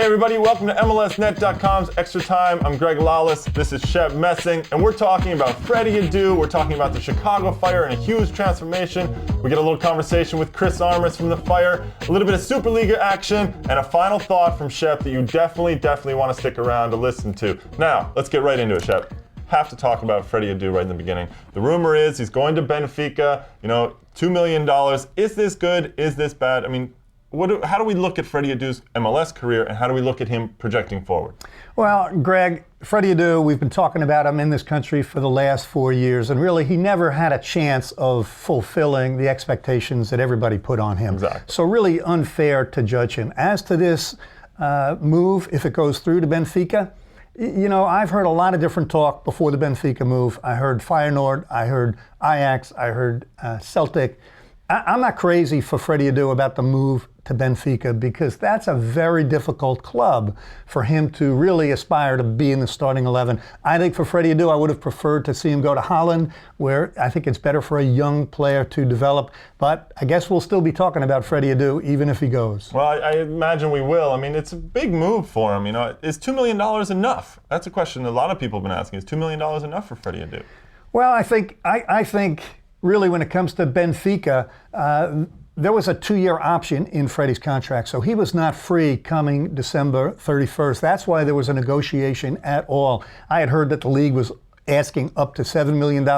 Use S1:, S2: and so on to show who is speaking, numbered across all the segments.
S1: Hey everybody, welcome to MLSnet.com's Extra Time. I'm Greg Lalas, this is Shep Messing, and we're talking about Freddy Adu, we're talking about the Chicago Fire and a huge transformation. We get a little conversation with Chris Armas from the Fire, a little bit of SuperLiga action, and a final thought from Shep that you definitely want to stick around to listen to. Now, let's get right into it, Shep. Have to talk about Freddy Adu right in the beginning. The rumor is he's going to Benfica, $2 million. Is this good? Is this bad? I mean, how do we look at Freddy Adu's MLS career, and how do we look at him projecting forward?
S2: Well, Greg, Freddy Adu, we've been talking about him in this country for the last 4 years, and really he never had a chance of fulfilling the expectations that everybody put on him.
S1: Exactly.
S2: So really unfair to judge him. As to this move, if it goes through to Benfica, I've heard a lot of different talk before the Benfica move. I heard Feyenoord, I heard Ajax, I heard Celtic. I'm not crazy for Freddy Adu about the move to Benfica because that's a very difficult club for him to really aspire to be in the starting 11. I think for Freddy Adu, I would have preferred to see him go to Holland, where I think it's better for a young player to develop. But I guess we'll still be talking about Freddy Adu even if he goes.
S1: Well, I imagine we will. I mean, it's a big move for him. Is $2 million enough? That's a question a lot of people have been asking. Is $2 million enough for Freddy Adu?
S2: Well, I think really when it comes to Benfica, there was a 2-year option in Freddie's contract, so he was not free coming December 31st. That's why there was a negotiation at all. I had heard that the league was asking up to $7 million.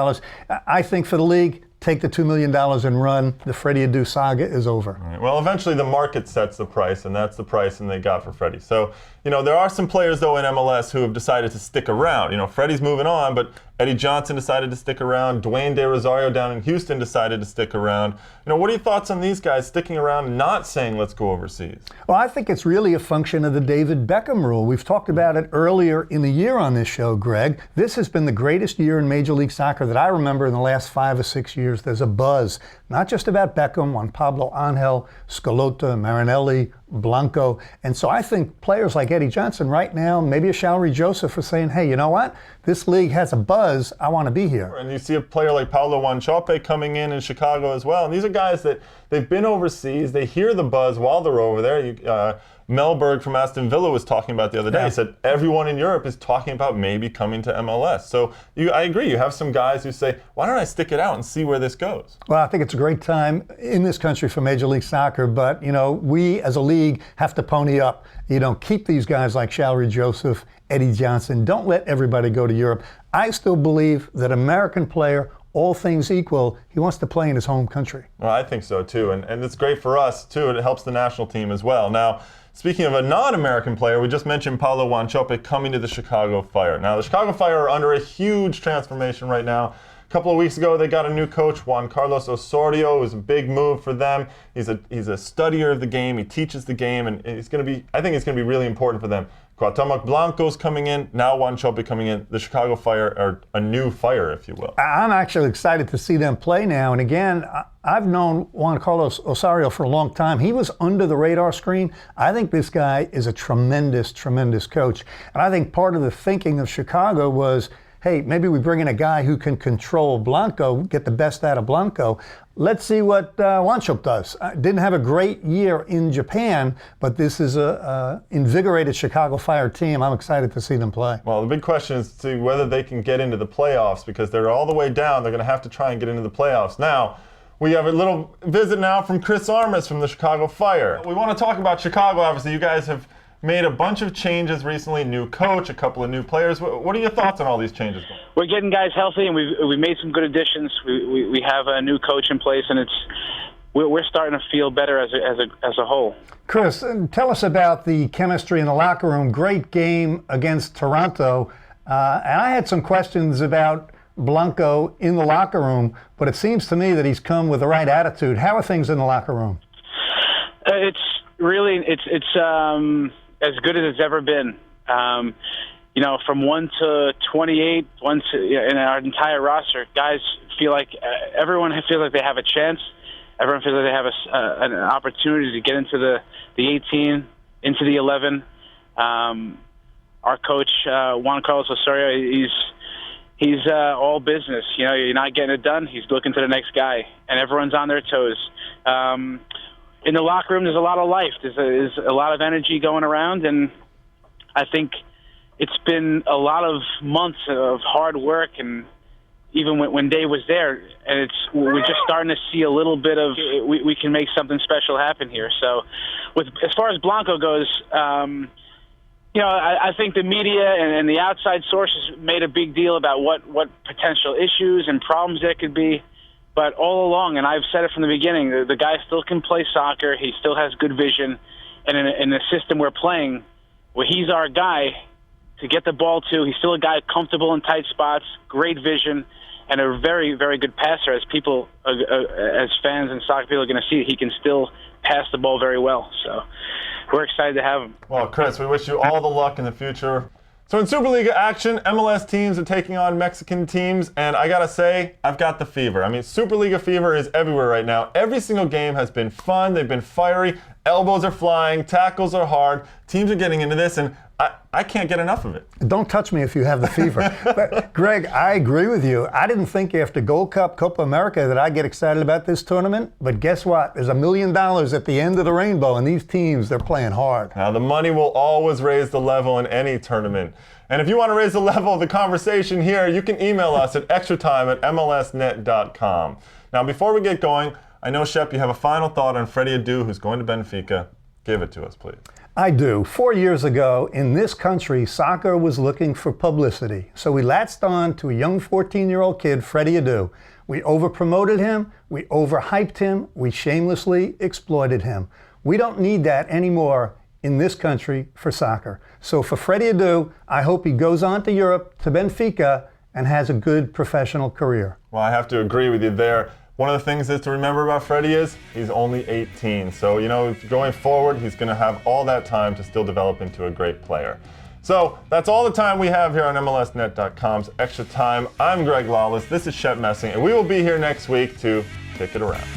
S2: I think for the league, take the $2 million and run. The Freddy Adu saga is over.
S1: All right. Well, eventually the market sets the price, and that's the price they got for Freddy. So, there are some players, though, in MLS who have decided to stick around. Freddy's moving on, but Eddie Johnson decided to stick around. Dwayne De Rosario down in Houston decided to stick around. What are your thoughts on these guys sticking around and not saying, let's go overseas?
S2: Well, I think it's really a function of the David Beckham rule. We've talked about it earlier in the year on this show, Greg. This has been the greatest year in Major League Soccer that I remember in the last 5 or 6 years. There's a buzz, not just about Beckham, Juan Pablo Angel, Scalota, Marinelli, Blanco. And so I think players like Eddie Johnson right now, maybe a Shalry Joseph, are saying, hey, you know what? This league has a buzz. I want to be here.
S1: And you see a player like Paulo Wanchope coming in Chicago as well. And these are guys that they've been overseas. They hear the buzz while they're over there. Melberg from Aston Villa was talking about the other day. He said everyone in Europe is talking about maybe coming to MLS. So I agree. You have some guys who say, why don't I stick it out and see where this goes?
S2: Well, I think it's a great time in this country for Major League Soccer, but, we as a league have to pony up. Keep these guys like Shalry Joseph, Eddie Johnson. Don't let everybody go to Europe. I still believe that an American player, all things equal, he wants to play in his home country.
S1: Well, I think so, too. And it's great for us, too. It helps the national team as well. Now, speaking of a non-American player, we just mentioned Paulo Wanchope coming to the Chicago Fire. Now, the Chicago Fire are under a huge transformation right now. A couple of weeks ago, they got a new coach, Juan Carlos Osorio. It was a big move for them. He's a studier of the game. He teaches the game, and I think it's going to be really important for them. Cuauhtemoc Blanco's coming in, now Wanchope coming in. The Chicago Fire are a new Fire, if you will.
S2: I'm actually excited to see them play now. And again, I've known Juan Carlos Osorio for a long time. He was under the radar screen. I think this guy is a tremendous coach. And I think part of the thinking of Chicago was, hey, maybe we bring in a guy who can control Blanco, get the best out of Blanco. Let's see what Wanchope does. Didn't have a great year in Japan, but this is a invigorated Chicago Fire team. I'm excited to see them play.
S1: Well, the big question is to see whether they can get into the playoffs, because they're all the way down. They're going to have to try and get into the playoffs. Now, we have a little visit now from Chris Armas from the Chicago Fire. We want to talk about Chicago, obviously. You guys have made a bunch of changes recently, new coach, a couple of new players. What are your thoughts on all these changes?
S3: We're getting guys healthy, and we've made some good additions. We have a new coach in place, and we're starting to feel better as a whole.
S2: Chris, tell us about the chemistry in the locker room. Great game against Toronto, and I had some questions about Blanco in the locker room, but it seems to me that he's come with the right attitude. How are things in the locker room?
S3: It's as good as it's ever been. From 1 to 28, in our entire roster, guys feel like everyone feels like they have a chance. Everyone feels like they have an opportunity to get into the 18, into the 11. Our coach, Juan Carlos Osorio, he's all business. You're not getting it done. He's looking to the next guy, and everyone's on their toes. in the locker room, there's a lot of life. There's a lot of energy going around, and I think it's been a lot of months of hard work, and even when Dave was there, and we're just starting to see a little bit of we can make something special happen here. So, as far as Blanco goes, I think the media and the outside sources made a big deal about what potential issues and problems there could be. But all along, and I've said it from the beginning, the guy still can play soccer. He still has good vision. And in the system we're playing, where he's our guy to get the ball to, he's still a guy comfortable in tight spots, great vision, and a very, very good passer. As people, as fans and soccer people are going to see, he can still pass the ball very well. So we're excited to have him.
S1: Well, Chris, we wish you all the luck in the future. So in SuperLiga action, MLS teams are taking on Mexican teams, and I gotta say, I've got the fever. I mean, SuperLiga fever is everywhere right now. Every single game has been fun, they've been fiery, elbows are flying, tackles are hard, teams are getting into this, and I can't get enough of it.
S2: Don't touch me if you have the fever. But Greg, I agree with you. I didn't think after Gold Cup, Copa America that I'd get excited about this tournament. But guess what? There's $1 million at the end of the rainbow, and these teams, they're playing hard.
S1: Now, the money will always raise the level in any tournament. And if you want to raise the level of the conversation here, you can email us at extratime@mlsnet.com. Now, before we get going, I know, Shep, you have a final thought on Freddy Adu, who's going to Benfica. Give it to us, please.
S2: I do. 4 years ago, in this country, soccer was looking for publicity. So we latched on to a young 14-year-old kid, Freddy Adu. We over-promoted him, we over-hyped him, we shamelessly exploited him. We don't need that anymore in this country for soccer. So for Freddy Adu, I hope he goes on to Europe, to Benfica, and has a good professional career.
S1: Well, I have to agree with you there. One of the things is to remember about Freddy is he's only 18. So, going forward, he's going to have all that time to still develop into a great player. So that's all the time we have here on MLSnet.com's Extra Time. I'm Greg Lalas. This is Shep Messing, and we will be here next week to kick it around.